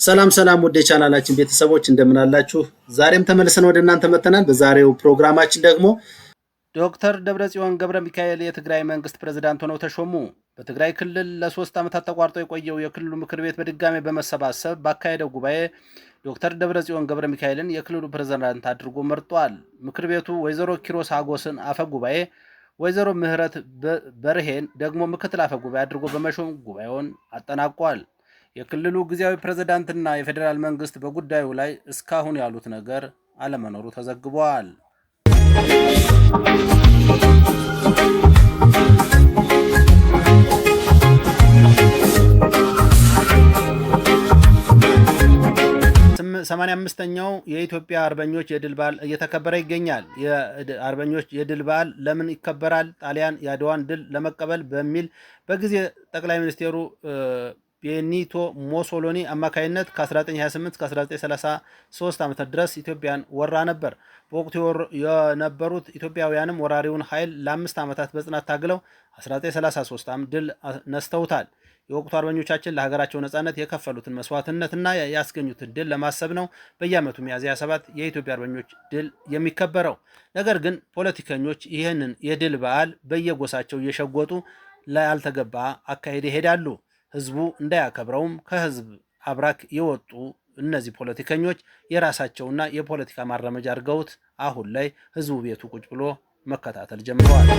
ሰላም ሰላም ወደ ቻናላችን ቤተሰቦች እንደምን አላችሁ? ዛሬም ተመልሰን ወደ እናንተ መተናል። በዛሬው ፕሮግራማችን ደግሞ ዶክተር ደብረጽዮን ገብረ ሚካኤል የትግራይ መንግስት ፕሬዝዳንት ሆነው ተሾሙ። በትግራይ ክልል ለ3 ዓመታት ተቋርጦ የቆየው የክልሉ ምክር ቤት በድጋሚ በመሰባሰብ ባካሄደው ጉባኤ ዶክተር ደብረጽዮን ገብረ ሚካኤልን የክልሉ ፕሬዝዳንት አድርጎ መርጧል። ምክር ቤቱ ወይዘሮ ኪሮስ አጎስን አፈ ጉባኤ፣ ወይዘሮ ምህረት በርሄን ደግሞ ምክትል አፈ ጉባኤ አድርጎ በመሾም ጉባኤውን አጠናቋል። የክልሉ ጊዜያዊ ፕሬዝዳንትና የፌዴራል መንግስት በጉዳዩ ላይ እስካሁን ያሉት ነገር አለመኖሩ ተዘግቧል። ሰማንያ አምስተኛው የኢትዮጵያ አርበኞች የድል በዓል እየተከበረ ይገኛል። የአርበኞች የድል በዓል ለምን ይከበራል? ጣሊያን የአድዋን ድል ለመቀበል በሚል በጊዜ ጠቅላይ ሚኒስቴሩ ቤኒቶ ሞሶሎኒ አማካይነት ከ1928 እስከ 1933 ዓ.ም ድረስ ኢትዮጵያን ወራ ነበር። በወቅቱ የነበሩት ኢትዮጵያውያንም ወራሪውን ኃይል ለ5 ዓመታት በጽናት ታግለው 1933 ዓ.ም ድል ነስተውታል። የወቅቱ አርበኞቻችን ለሀገራቸው ነጻነት የከፈሉትን መስዋዕትነትና ያስገኙትን ድል ለማሰብ ነው በየዓመቱ ሚያዝያ 7 የኢትዮጵያ አርበኞች ድል የሚከበረው። ነገር ግን ፖለቲከኞች ይህንን የድል በዓል በየጎሳቸው እየሸጎጡ ላልተገባ አካሄድ ይሄዳሉ። ህዝቡ እንዳያከብረውም ከህዝብ አብራክ የወጡ እነዚህ ፖለቲከኞች የራሳቸውና የፖለቲካ ማራመጃ አድርገውት አሁን ላይ ህዝቡ ቤቱ ቁጭ ብሎ መከታተል ጀምረዋል።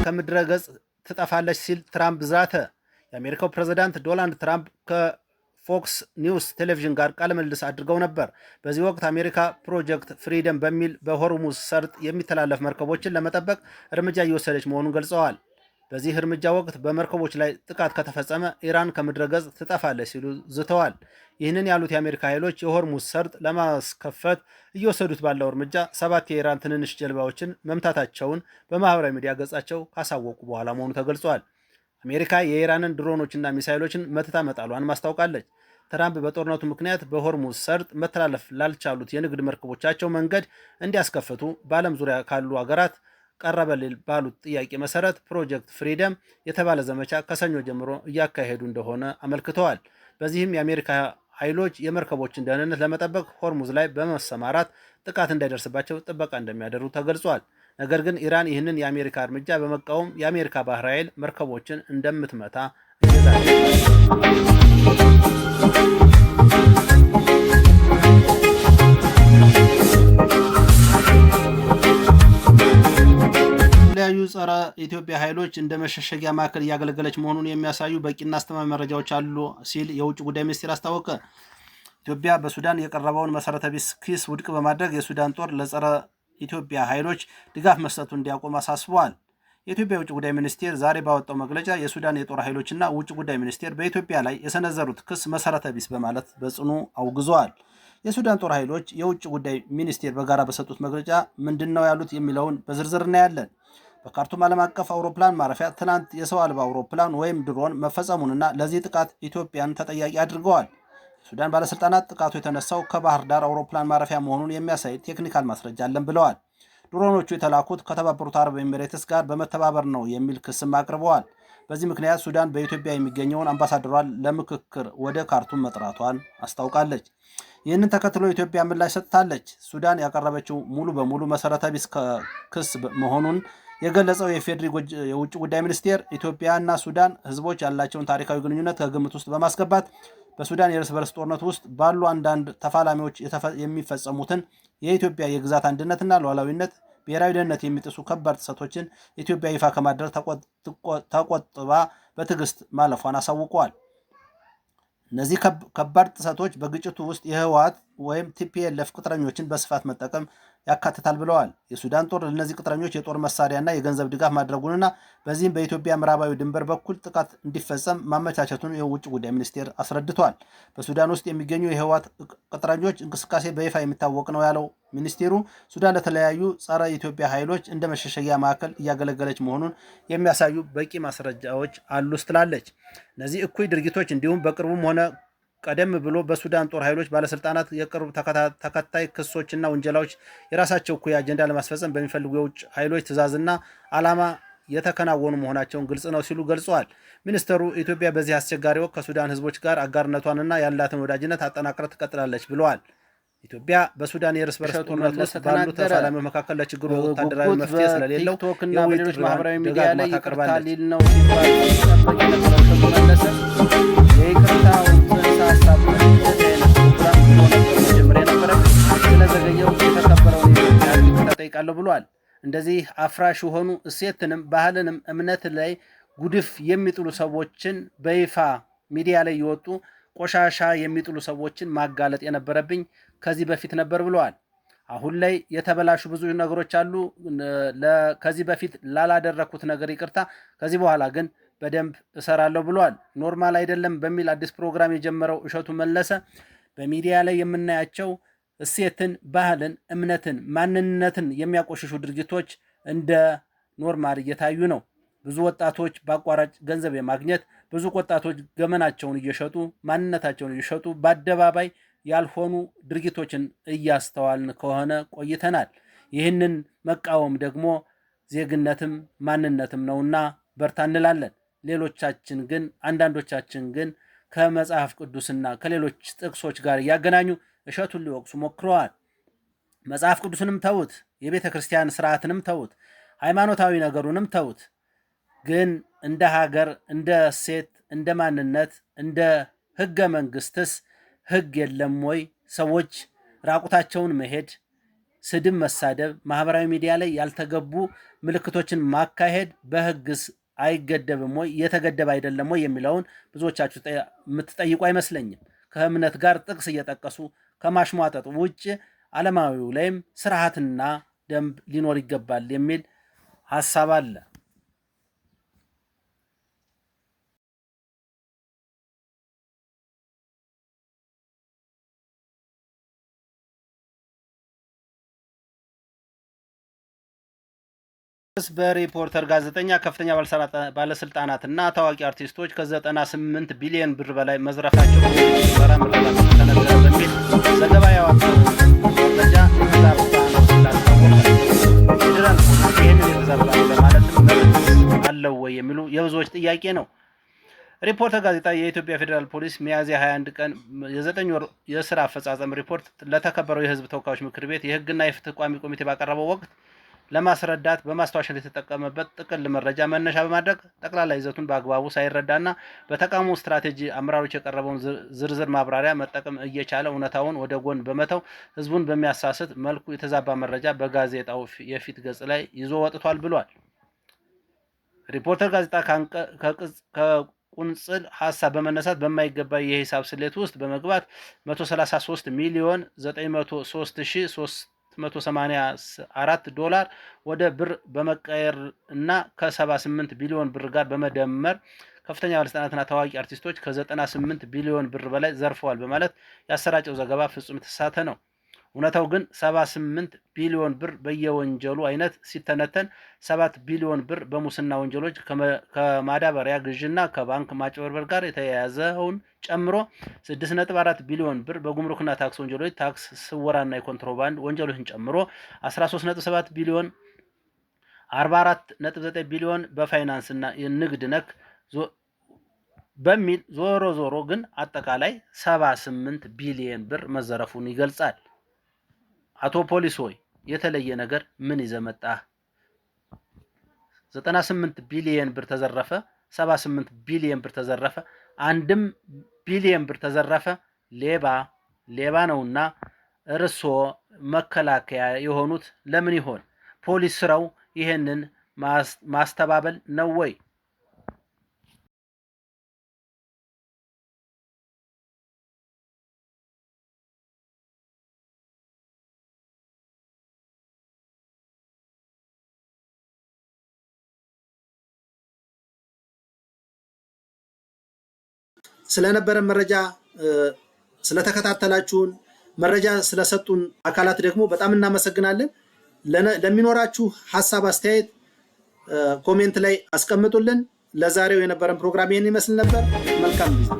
ከምድረ ገጽ ትጠፋለች ሲል ትራምፕ ዛተ። የአሜሪካው ፕሬዝዳንት ዶናልድ ትራምፕ ከፎክስ ኒውስ ቴሌቪዥን ጋር ቃለ ምልልስ አድርገው ነበር። በዚህ ወቅት አሜሪካ ፕሮጀክት ፍሪደም በሚል በሆርሙዝ ሰርጥ የሚተላለፍ መርከቦችን ለመጠበቅ እርምጃ እየወሰደች መሆኑን ገልጸዋል። በዚህ እርምጃ ወቅት በመርከቦች ላይ ጥቃት ከተፈጸመ ኢራን ከምድረ ገጽ ትጠፋለች ሲሉ ዝተዋል። ይህንን ያሉት የአሜሪካ ኃይሎች የሆርሙዝ ሰርጥ ለማስከፈት እየወሰዱት ባለው እርምጃ 7 የኢራን ትንንሽ ጀልባዎችን መምታታቸውን በማህበራዊ ሚዲያ ገጻቸው ካሳወቁ በኋላ መሆኑ ተገልጿል። አሜሪካ የኢራንን ድሮኖችና ሚሳይሎችን መትታ መጣሏን ማስታውቃለች። ትራምፕ በጦርነቱ ምክንያት በሆርሙዝ ሰርጥ መተላለፍ ላልቻሉት የንግድ መርከቦቻቸው መንገድ እንዲያስከፍቱ በዓለም ዙሪያ ካሉ ሀገራት ቀረበልል ባሉት ጥያቄ መሰረት ፕሮጀክት ፍሪደም የተባለ ዘመቻ ከሰኞ ጀምሮ እያካሄዱ እንደሆነ አመልክተዋል። በዚህም የአሜሪካ ኃይሎች የመርከቦችን ደህንነት ለመጠበቅ ሆርሙዝ ላይ በመሰማራት ጥቃት እንዳይደርስባቸው ጥበቃ እንደሚያደርጉ ተገልጿል። ነገር ግን ኢራን ይህንን የአሜሪካ እርምጃ በመቃወም የአሜሪካ ባህር ኃይል መርከቦችን እንደምትመታ የተለያዩ ጸረ ኢትዮጵያ ኃይሎች እንደ መሸሸጊያ ማዕከል እያገለገለች መሆኑን የሚያሳዩ በቂና አስተማማኝ መረጃዎች አሉ ሲል የውጭ ጉዳይ ሚኒስቴር አስታወቀ። ኢትዮጵያ በሱዳን የቀረበውን መሰረተ ቢስ ክስ ውድቅ በማድረግ የሱዳን ጦር ለጸረ ኢትዮጵያ ኃይሎች ድጋፍ መስጠቱን እንዲያቆም አሳስበዋል። የኢትዮጵያ የውጭ ጉዳይ ሚኒስቴር ዛሬ ባወጣው መግለጫ የሱዳን የጦር ኃይሎችና ውጭ ጉዳይ ሚኒስቴር በኢትዮጵያ ላይ የሰነዘሩት ክስ መሰረተ ቢስ በማለት በጽኑ አውግዘዋል። የሱዳን ጦር ኃይሎች የውጭ ጉዳይ ሚኒስቴር በጋራ በሰጡት መግለጫ ምንድነው ያሉት የሚለውን በዝርዝር እናያለን። በካርቱም ዓለም አቀፍ አውሮፕላን ማረፊያ ትናንት የሰው አልባ አውሮፕላን ወይም ድሮን መፈጸሙንና ለዚህ ጥቃት ኢትዮጵያን ተጠያቂ አድርገዋል። የሱዳን ባለስልጣናት ጥቃቱ የተነሳው ከባህር ዳር አውሮፕላን ማረፊያ መሆኑን የሚያሳይ ቴክኒካል ማስረጃ አለን ብለዋል። ድሮኖቹ የተላኩት ከተባበሩት አረብ ኤሚሬትስ ጋር በመተባበር ነው የሚል ክስም አቅርበዋል። በዚህ ምክንያት ሱዳን በኢትዮጵያ የሚገኘውን አምባሳደሯን ለምክክር ወደ ካርቱም መጥራቷን አስታውቃለች። ይህንን ተከትሎ ኢትዮጵያ ምላሽ ሰጥታለች። ሱዳን ያቀረበችው ሙሉ በሙሉ መሰረተ ቢስ ክስ መሆኑን የገለጸው የፌዴሪ የውጭ ጉዳይ ሚኒስቴር ኢትዮጵያና ሱዳን ህዝቦች ያላቸውን ታሪካዊ ግንኙነት ከግምት ውስጥ በማስገባት በሱዳን የእርስ በርስ ጦርነት ውስጥ ባሉ አንዳንድ ተፋላሚዎች የሚፈጸሙትን የኢትዮጵያ የግዛት አንድነትና ሉዓላዊነት፣ ብሔራዊ ደህንነት የሚጥሱ ከባድ ጥሰቶችን ኢትዮጵያ ይፋ ከማድረግ ተቆጥባ በትዕግስት ማለፏን አሳውቀዋል። እነዚህ ከባድ ጥሰቶች በግጭቱ ውስጥ የህወሓት ወይም ቲፒኤልኤፍ ቅጥረኞችን በስፋት መጠቀም ያካትታል ብለዋል። የሱዳን ጦር ለእነዚህ ቅጥረኞች የጦር መሳሪያና የገንዘብ ድጋፍ ማድረጉንና በዚህም በኢትዮጵያ ምዕራባዊ ድንበር በኩል ጥቃት እንዲፈጸም ማመቻቸቱን የውጭ ጉዳይ ሚኒስቴር አስረድቷል። በሱዳን ውስጥ የሚገኙ የህወሓት ቅጥረኞች እንቅስቃሴ በይፋ የሚታወቅ ነው ያለው ሚኒስቴሩ ሱዳን ለተለያዩ ጸረ ኢትዮጵያ ኃይሎች እንደ መሸሸጊያ ማዕከል እያገለገለች መሆኑን የሚያሳዩ በቂ ማስረጃዎች አሉ ትላለች። እነዚህ እኩይ ድርጊቶች እንዲሁም በቅርቡም ሆነ ቀደም ብሎ በሱዳን ጦር ኃይሎች ባለስልጣናት የቅርብ ተከታይ ክሶችና ውንጀላዎች የራሳቸው እኩይ አጀንዳ ለማስፈጸም በሚፈልጉ የውጭ ኃይሎች ትዕዛዝና ዓላማ የተከናወኑ መሆናቸውን ግልጽ ነው ሲሉ ገልጸዋል። ሚኒስተሩ ኢትዮጵያ በዚህ አስቸጋሪ ወቅት ከሱዳን ህዝቦች ጋር አጋርነቷንና ያላትን ወዳጅነት አጠናክራ ትቀጥላለች ብለዋል። ኢትዮጵያ በሱዳን የእርስ በርስ ጦርነት ውስጥ ባሉ ተፋላሚዎች መካከል ለችግሩ ወታደራዊ መፍትሄ ስለሌለው የውይይት ማህበራዊ ሚዲያ ላይ ታቀርባለች ነው ሲባል ጠይቃለሁ ብሏል። እንደዚህ አፍራሽ የሆኑ እሴትንም ባህልንም እምነት ላይ ጉድፍ የሚጥሉ ሰዎችን በይፋ ሚዲያ ላይ የወጡ ቆሻሻ የሚጥሉ ሰዎችን ማጋለጥ የነበረብኝ ከዚህ በፊት ነበር ብለዋል። አሁን ላይ የተበላሹ ብዙ ነገሮች አሉ። ከዚህ በፊት ላላደረኩት ነገር ይቅርታ፣ ከዚህ በኋላ ግን በደንብ እሰራለሁ ብለዋል። ኖርማል አይደለም በሚል አዲስ ፕሮግራም የጀመረው እሸቱ መለሰ በሚዲያ ላይ የምናያቸው እሴትን፣ ባህልን፣ እምነትን፣ ማንነትን የሚያቆሽሹ ድርጊቶች እንደ ኖርማል እየታዩ ነው። ብዙ ወጣቶች በአቋራጭ ገንዘብ የማግኘት ብዙ ወጣቶች ገመናቸውን እየሸጡ ማንነታቸውን እየሸጡ በአደባባይ ያልሆኑ ድርጊቶችን እያስተዋልን ከሆነ ቆይተናል። ይህንን መቃወም ደግሞ ዜግነትም ማንነትም ነውና በርታ እንላለን። ሌሎቻችን ግን አንዳንዶቻችን ግን ከመጽሐፍ ቅዱስና ከሌሎች ጥቅሶች ጋር እያገናኙ እሸቱን ሊወቅሱ ሞክረዋል። መጽሐፍ ቅዱስንም ተውት፣ የቤተ ክርስቲያን ስርዓትንም ተውት፣ ሃይማኖታዊ ነገሩንም ተውት። ግን እንደ ሀገር፣ እንደ ሴት፣ እንደ ማንነት፣ እንደ ህገ መንግስትስ ህግ የለም ወይ? ሰዎች ራቁታቸውን መሄድ፣ ስድብ መሳደብ፣ ማህበራዊ ሚዲያ ላይ ያልተገቡ ምልክቶችን ማካሄድ በህግስ አይገደብም ወይ? የተገደበ አይደለም ወይ የሚለውን ብዙዎቻችሁ የምትጠይቁ አይመስለኝም። ከእምነት ጋር ጥቅስ እየጠቀሱ ከማሽሟጠጥ ውጭ ዓለማዊው ላይም ስርዓትና ደንብ ሊኖር ይገባል የሚል ሀሳብ አለ። በሪፖርተር ጋዜጠኛ ከፍተኛ ባለስልጣናትና ታዋቂ አርቲስቶች ከ98 ቢሊዮን ብር በላይ መዝረፋቸው ተነገረ በሚል ዘገባ ያወጣው መረጃ የተዛባ ነው ስላስታወቀ ፌዴራል ፖሊስ ይህንን የተዛባ ነው ለማለትም መብት አለው ወይ የሚሉ የብዙዎች ጥያቄ ነው። ሪፖርተር ጋዜጣ የኢትዮጵያ ፌዴራል ፖሊስ ሚያዝያ 21 ቀን የ9 ወር የስራ አፈጻጸም ሪፖርት ለተከበረው የህዝብ ተወካዮች ምክር ቤት የህግና የፍትህ ቋሚ ኮሚቴ ባቀረበው ወቅት ለማስረዳት በማስታወሻ የተጠቀመበት ጥቅል መረጃ መነሻ በማድረግ ጠቅላላ ይዘቱን በአግባቡ ሳይረዳና በተቃውሞ ስትራቴጂ አመራሮች የቀረበውን ዝርዝር ማብራሪያ መጠቀም እየቻለ እውነታውን ወደ ጎን በመተው ህዝቡን በሚያሳስት መልኩ የተዛባ መረጃ በጋዜጣው የፊት ገጽ ላይ ይዞ ወጥቷል ብሏል። ሪፖርተር ጋዜጣ ከቁንጽል ሀሳብ በመነሳት በማይገባ የሂሳብ ስሌት ውስጥ በመግባት 133 ሚሊዮን 903,384 ዶላር ወደ ብር በመቀየር እና ከ78 ቢሊዮን ብር ጋር በመደመር ከፍተኛ ባለስልጣናትና ታዋቂ አርቲስቶች ከ98 ቢሊዮን ብር በላይ ዘርፈዋል በማለት ያሰራጨው ዘገባ ፍጹም የተሳሳተ ነው። እውነታው ግን 78 ቢሊዮን ብር በየወንጀሉ አይነት ሲተነተን 7 ቢሊዮን ብር በሙስና ወንጀሎች ከማዳበሪያ ግዥና ከባንክ ማጭበርበር ጋር የተያያዘውን ጨምሮ 6.4 ቢሊዮን ብር በጉምሩክና ታክስ ወንጀሎች፣ ታክስ ስወራና የኮንትሮባንድ ወንጀሎችን ጨምሮ 13.7 ቢሊዮን፣ 44.9 ቢሊዮን በፋይናንስና የንግድ ነክ በሚል ዞሮ ግን አጠቃላይ 78 ቢሊዮን ብር መዘረፉን ይገልጻል። አቶ ፖሊስ ሆይ የተለየ ነገር ምን ይዘህ መጣህ? 98 ቢሊዮን ብር ተዘረፈ፣ 78 ቢሊዮን ብር ተዘረፈ፣ 1 ቢሊዮን ብር ተዘረፈ። ሌባ ነውና እርስዎ መከላከያ የሆኑት ለምን ይሆን? ፖሊስ ስራው ይሄንን ማስተባበል ነው ወይ? ስለነበረ መረጃ ስለተከታተላችሁን መረጃ ስለሰጡን አካላት ደግሞ በጣም እናመሰግናለን። ለሚኖራችሁ ሐሳብ አስተያየት ኮሜንት ላይ አስቀምጡልን። ለዛሬው የነበረን ፕሮግራም ይሄን ይመስል ነበር። መልካም ጊዜ